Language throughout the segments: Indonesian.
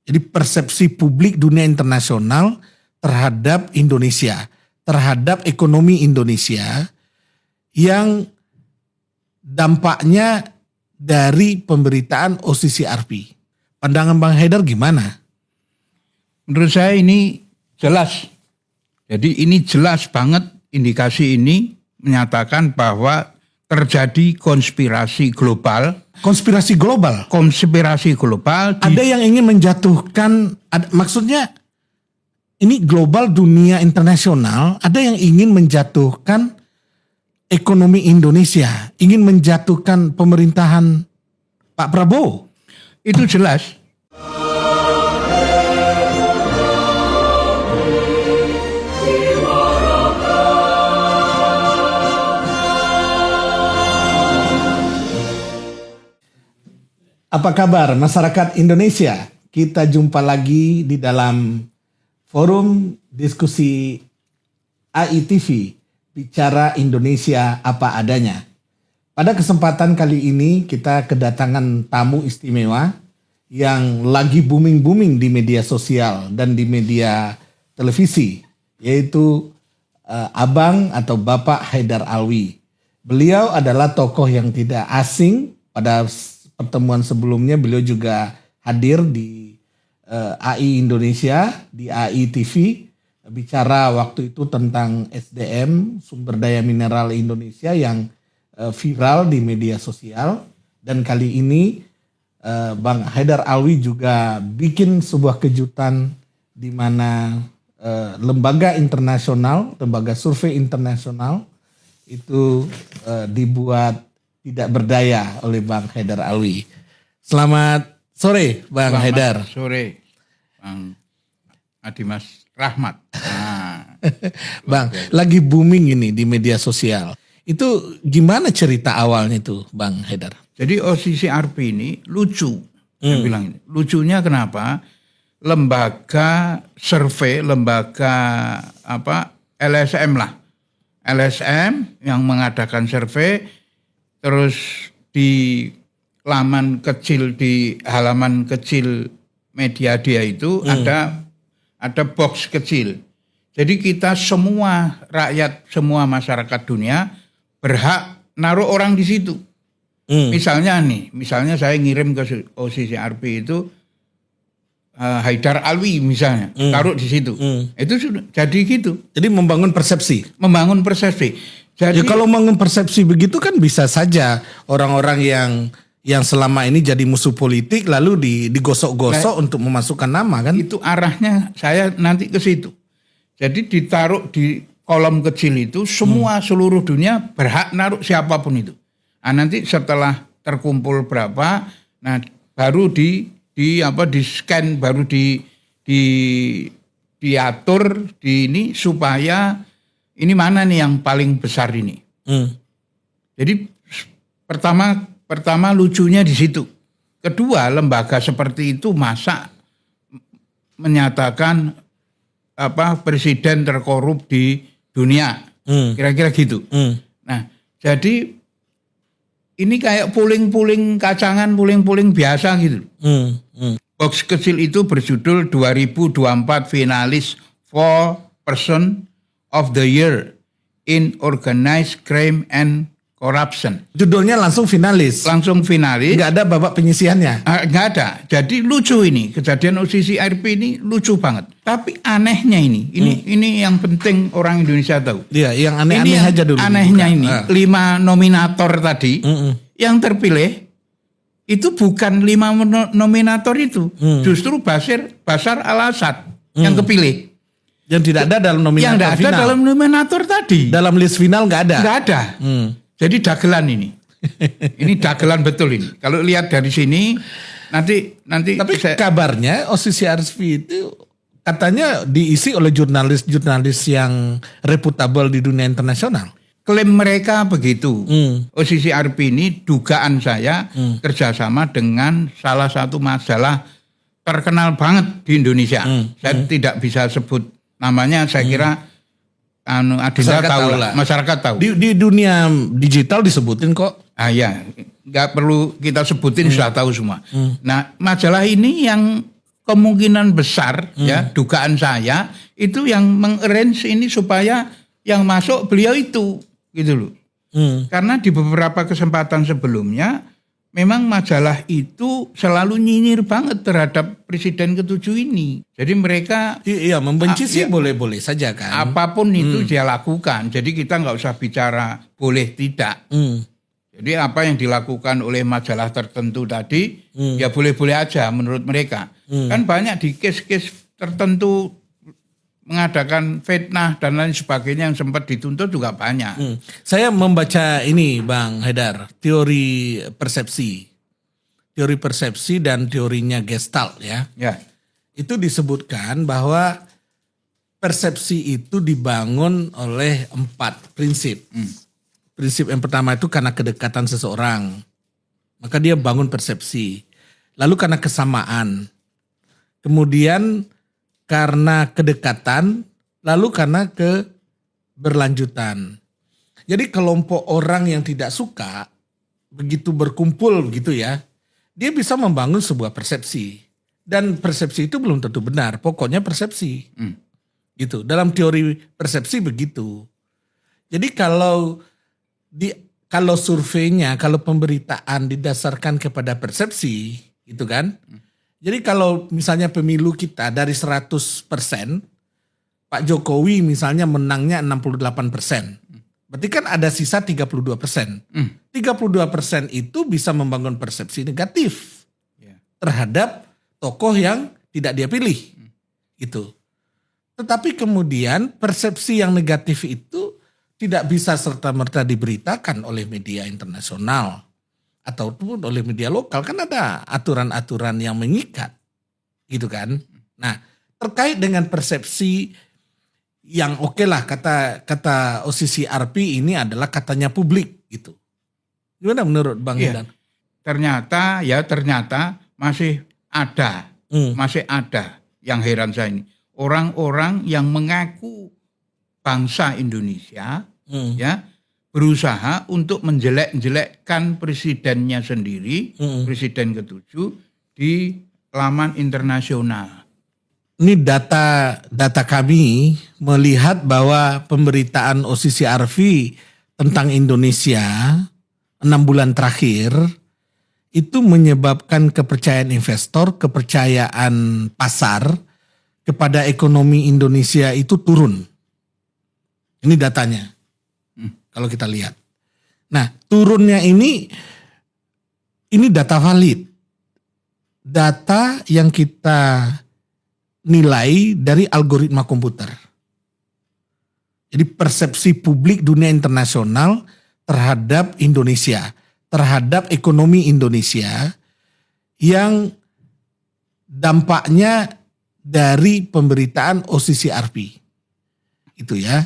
Jadi persepsi publik dunia internasional terhadap Indonesia, terhadap ekonomi Indonesia yang dampaknya dari pemberitaan OCCRP. Pandangan Bang Haidar gimana? Menurut saya ini jelas. Jadi ini jelas banget, indikasi ini menyatakan bahwa terjadi konspirasi global. Konspirasi global? Konspirasi global. Ada yang ingin menjatuhkan, maksudnya ini global dunia internasional, ada yang ingin menjatuhkan ekonomi Indonesia, ingin menjatuhkan pemerintahan Pak Prabowo. Itu jelas. Apa kabar masyarakat Indonesia? Kita jumpa lagi di dalam forum diskusi AITV, Bicara Indonesia Apa Adanya. Pada kesempatan kali ini kita kedatangan tamu istimewa yang lagi booming-booming di media sosial dan di media televisi, yaitu Abang atau Bapak Haidar Alwi. Beliau adalah tokoh yang tidak asing. Pada pertemuan sebelumnya beliau juga hadir di AI Indonesia, di AI TV, bicara waktu itu tentang SDM, sumber daya mineral Indonesia yang viral di media sosial. Dan kali ini Bang Haidar Alwi juga bikin sebuah kejutan di mana lembaga internasional, lembaga survei internasional itu dibuat tidak berdaya oleh Bang Haidar Alwi. Selamat sore Bang Haidar. Selamat sore Bang Adimas Rahmat. Nah, Bang, lagi booming ini di media sosial. Itu gimana cerita awalnya itu Bang Haidar? jadi OCCRP ini lucu. Saya bilang ini. Lucunya kenapa? Lembaga survei, lembaga LSM lah. LSM yang mengadakan survei. Terus di laman kecil, di halaman kecil media dia itu ada box kecil. Jadi kita semua rakyat, semua masyarakat dunia berhak naruh orang di situ. Misalnya saya ngirim ke OCCRP itu Haidar Alwi misalnya, taruh di situ. Itu sudah jadi gitu. Jadi membangun persepsi. Membangun persepsi. Jadi, ya kalau membangun persepsi begitu kan bisa saja orang-orang yang selama ini jadi musuh politik lalu digosok-gosok untuk memasukkan nama kan? Itu arahnya saya nanti ke situ. Jadi ditaruh di kolom kecil itu semua seluruh dunia berhak naruh siapapun itu. Nah, nanti setelah terkumpul berapa, nah baru di scan, baru diatur di ini supaya ini mana nih yang paling besar ini. Jadi pertama lucunya di situ. Kedua, lembaga seperti itu masa menyatakan presiden terkorup di dunia. Kira-kira gitu. Nah, jadi ini kayak puling-puling kacangan, puling-puling biasa gitu. Box kecil itu berjudul 2024 finalis for person of the year in organized crime and corruption. Judulnya langsung finalis. Langsung finalis. Nggak ada babak penyisiannya. Nggak ada. Jadi lucu ini, kejadian OCCRP ini lucu banget. Tapi anehnya ini yang penting orang Indonesia tahu. Iya, yang aneh-aneh aja dulu. Anehnya ini 5 nominator tadi yang terpilih itu bukan 5 nominator itu, justru Bashar al-Assad yang kepilih. Yang tidak ada dalam nominator yang final. ada dalam nominator tadi. Dalam list final nggak ada. Nggak ada. Jadi dagelan ini. Ini dagelan betul ini. Kalau lihat dari sini nanti. Tapi kabarnya OCCRP itu katanya diisi oleh jurnalis-jurnalis yang reputable di dunia internasional. Klaim mereka begitu. OCCRP ini dugaan saya kerjasama dengan salah satu majalah terkenal banget di Indonesia. Saya tidak bisa sebut namanya, saya kira Adinda tahu lah. Masyarakat tahu. Di dunia digital disebutin kok. Ya, nggak perlu kita sebutin, sudah tahu semua. Nah, majalah ini yang kemungkinan besar ya dugaan saya itu yang mengarrange ini supaya yang masuk beliau itu gitu loh. Karena di beberapa kesempatan sebelumnya memang majalah itu selalu nyinyir banget terhadap presiden ke-7 ini. Jadi mereka Iya, membenci sih boleh-boleh saja kan. apapun itu dia lakukan. Jadi kita nggak usah bicara boleh tidak. Jadi apa yang dilakukan oleh majalah tertentu tadi ya boleh-boleh aja menurut mereka. Kan banyak di case-case tertentu mengadakan fitnah dan lain sebagainya yang sempat dituntut juga banyak. Saya membaca ini Bang Haidar, teori persepsi. Teori persepsi dan teorinya Gestalt ya. Ya. Itu disebutkan bahwa persepsi itu dibangun oleh 4 prinsip. Prinsip yang pertama itu karena kedekatan seseorang. Maka dia bangun persepsi. Lalu karena kesamaan. Kemudian karena kedekatan, lalu karena keberlanjutan. Jadi kelompok orang yang tidak suka begitu berkumpul begitu ya, dia bisa membangun sebuah persepsi. Dan persepsi itu belum tentu benar, pokoknya persepsi. Gitu. Dalam teori persepsi begitu. Jadi kalau surveinya, kalau pemberitaan didasarkan kepada persepsi, gitu kan? Jadi kalau misalnya pemilu kita dari 100%, Pak Jokowi misalnya menangnya 68%. Berarti kan ada sisa 32%. 32% itu bisa membangun persepsi negatif terhadap tokoh yang tidak dia pilih. Gitu. Tetapi kemudian persepsi yang negatif itu tidak bisa serta-merta diberitakan oleh media internasional ataupun oleh media lokal, kan ada aturan-aturan yang mengikat, gitu kan. Nah, terkait dengan persepsi yang oke lah kata OCCRP ini adalah katanya publik gitu. Gimana menurut Bang Haidar? Ternyata masih ada yang heran saya ini. Orang-orang yang mengaku bangsa Indonesia ya berusaha untuk menjelek-jelekkan presidennya sendiri, presiden ke-7 di laman internasional. Ini data kami melihat bahwa pemberitaan OCCRV tentang Indonesia 6 bulan terakhir itu menyebabkan kepercayaan investor, kepercayaan pasar kepada ekonomi Indonesia itu turun. Ini datanya. Kalau kita lihat. Nah, turunnya ini data valid. Data yang kita nilai dari algoritma komputer. Jadi persepsi publik dunia internasional terhadap Indonesia, terhadap ekonomi Indonesia yang dampaknya dari pemberitaan OCCRP. Itu ya.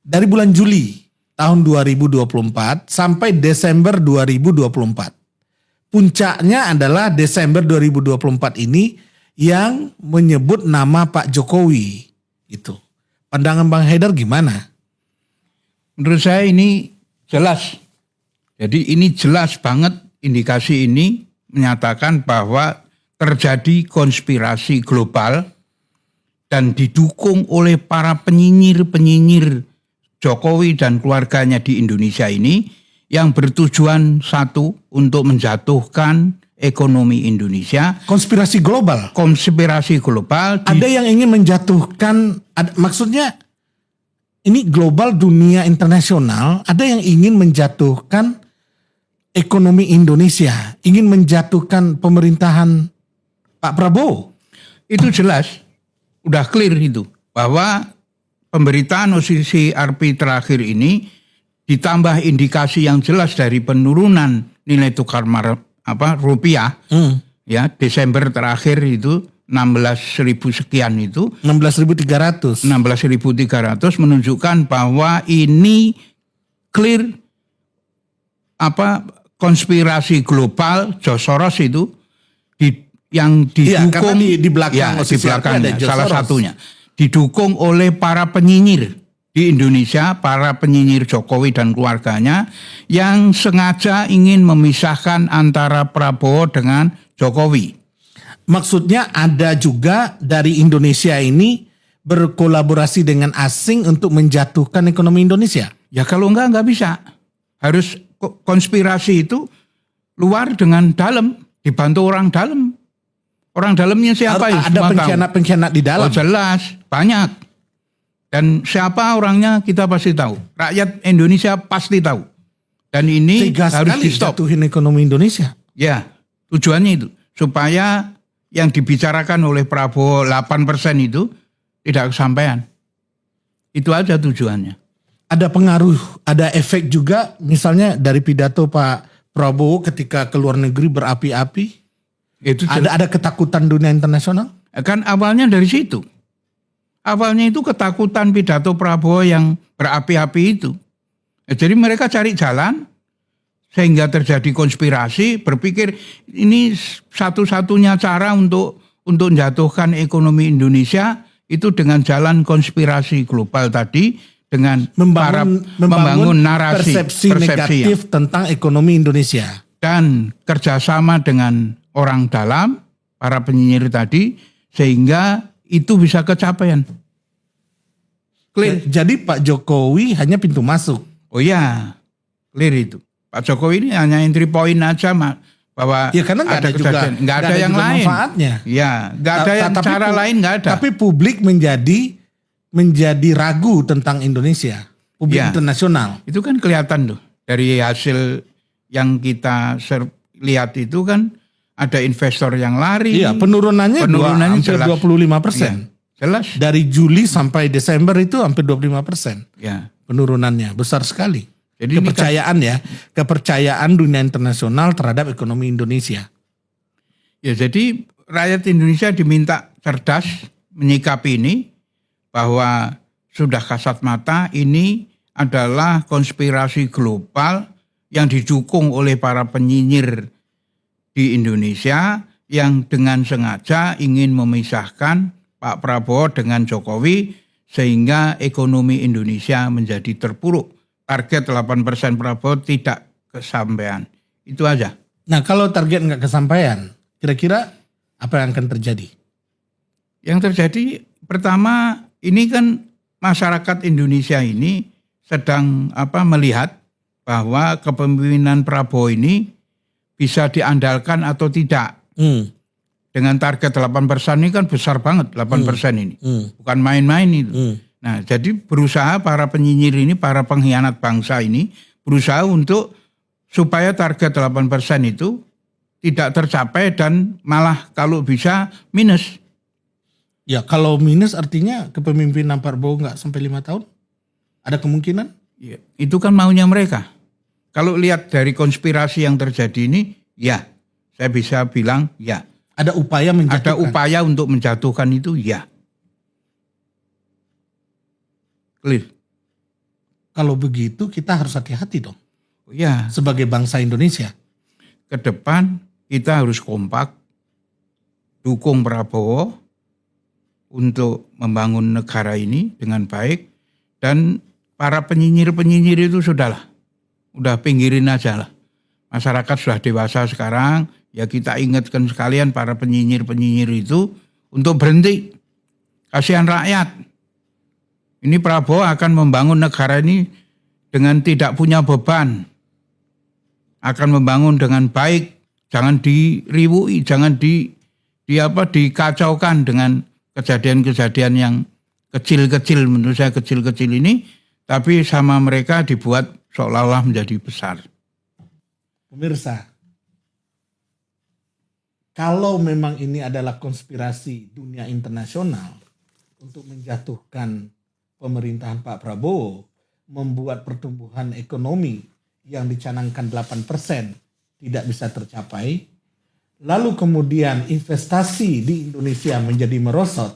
Dari bulan Juli tahun 2024 sampai Desember 2024. Puncaknya adalah Desember 2024 ini yang menyebut nama Pak Jokowi. Itu. Pandangan Bang Haidar gimana? Menurut saya ini jelas. Jadi ini jelas banget indikasi ini menyatakan bahwa terjadi konspirasi global dan didukung oleh para penyinyir-penyinyir Jokowi dan keluarganya di Indonesia ini yang bertujuan satu untuk menjatuhkan ekonomi Indonesia. Konspirasi global. Konspirasi global. Ada yang ingin menjatuhkan, maksudnya ini global dunia internasional, ada yang ingin menjatuhkan ekonomi Indonesia, ingin menjatuhkan pemerintahan Pak Prabowo. Itu jelas, udah clear itu, bahwa pemberitaan OCCRP terakhir ini ditambah indikasi yang jelas dari penurunan nilai tukar rupiah, ya Desember terakhir itu 16.000 sekian itu. 16.300 menunjukkan bahwa ini clear konspirasi global George Soros itu yang didukung di belakang di belakangnya salah satunya didukung oleh para penyinyir di Indonesia, para penyinyir Jokowi dan keluarganya yang sengaja ingin memisahkan antara Prabowo dengan Jokowi. Maksudnya ada juga dari Indonesia ini berkolaborasi dengan asing untuk menjatuhkan ekonomi Indonesia. Ya kalau enggak bisa. Harus konspirasi itu luar dengan dalam, dibantu orang dalam. Orang dalamnya siapa ya? Ada pengkhianat-pengkhianat di dalam. Oh jelas, banyak. Dan siapa orangnya kita pasti tahu. Rakyat Indonesia pasti tahu. Dan ini Tegas harus sekali di stop. jatuhin ekonomi Indonesia. Ya, tujuannya itu. Supaya yang dibicarakan oleh Prabowo 8% itu tidak kesampaian. Itu aja tujuannya. Ada pengaruh, ada efek juga misalnya dari pidato Pak Prabowo ketika ke luar negeri berapi-api. Itu Ada ketakutan dunia internasional? kan awalnya dari situ. Awalnya itu ketakutan pidato Prabowo yang berapi-api itu. Jadi mereka cari jalan sehingga terjadi konspirasi, berpikir ini satu-satunya cara untuk menjatuhkan ekonomi Indonesia itu dengan jalan konspirasi global tadi, dengan membangun narasi persepsi negatif tentang ekonomi Indonesia. Dan kerjasama dengan orang dalam, para penyinyir tadi, sehingga itu bisa kecapaian. Clear. Jadi Pak Jokowi hanya pintu masuk. Oh ya, clear itu. Pak Jokowi ini hanya entry point aja, bahwa Ya karena nggak ada kejadian. Nggak ada yang juga lain. Manfaatnya. Ya, nggak ada yang cara lain, nggak ada. Tapi publik menjadi ragu tentang Indonesia. Publik Ya. internasional. Itu kan kelihatan tuh dari hasil yang kita lihat itu kan ada investor yang lari. Iya, penurunannya hampir jelas. 25%. Jelas. Dari Juli sampai Desember itu hampir 25%. Ya. Penurunannya besar sekali. Jadi kepercayaan dunia internasional terhadap ekonomi Indonesia. Ya, jadi rakyat Indonesia diminta cerdas menyikapi ini, bahwa sudah kasat mata ini adalah konspirasi global yang didukung oleh para penyinyir di Indonesia yang dengan sengaja ingin memisahkan Pak Prabowo dengan Jokowi sehingga ekonomi Indonesia menjadi terpuruk. Target 8% Prabowo tidak kesampaian. Itu aja. Nah kalau target nggak kesampaian, kira-kira apa yang akan terjadi? Yang terjadi pertama, ini kan masyarakat Indonesia ini sedang melihat bahwa kepemimpinan Prabowo ini bisa diandalkan atau tidak. Dengan target 8% ini kan besar banget, 8% ini. Bukan main-main itu. Nah, jadi berusaha para penyinyir ini, para pengkhianat bangsa ini, berusaha untuk supaya target 8% itu tidak tercapai dan malah kalau bisa minus. Ya kalau minus artinya kepemimpinan Prabowo nggak sampai 5 tahun? Ada kemungkinan? Ya, itu kan maunya mereka. Kalau lihat dari konspirasi yang terjadi ini, ya saya bisa bilang ya. Ada upaya menjatuhkan? Ada upaya untuk menjatuhkan itu, ya. Clear. Kalau begitu kita harus hati-hati dong. Ya. Sebagai bangsa Indonesia. Ke depan kita harus kompak, dukung Prabowo untuk membangun negara ini dengan baik. Dan para penyinyir-penyinyir itu sudahlah. Udah pinggirin aja lah. Masyarakat sudah dewasa sekarang. Ya kita ingatkan sekalian para penyinyir-penyinyir itu untuk berhenti. Kasihan rakyat. Ini Prabowo akan membangun negara ini dengan tidak punya beban. Akan membangun dengan baik. Jangan diriwui, jangan dikacaukan dengan kejadian-kejadian yang kecil-kecil, menurut saya kecil-kecil ini. Tapi sama mereka dibuat seolah-olah menjadi besar. Pemirsa, kalau memang ini adalah konspirasi dunia internasional untuk menjatuhkan pemerintahan Pak Prabowo, membuat pertumbuhan ekonomi yang dicanangkan 8% tidak bisa tercapai, lalu kemudian investasi di Indonesia menjadi merosot,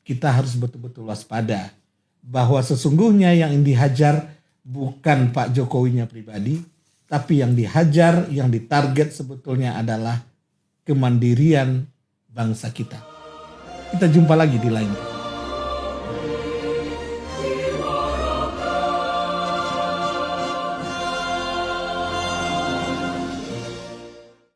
kita harus betul-betul waspada bahwa sesungguhnya yang dihajar bukan Pak Jokowinya pribadi, tapi yang dihajar, yang ditarget sebetulnya adalah kemandirian bangsa kita. Kita jumpa lagi di lain.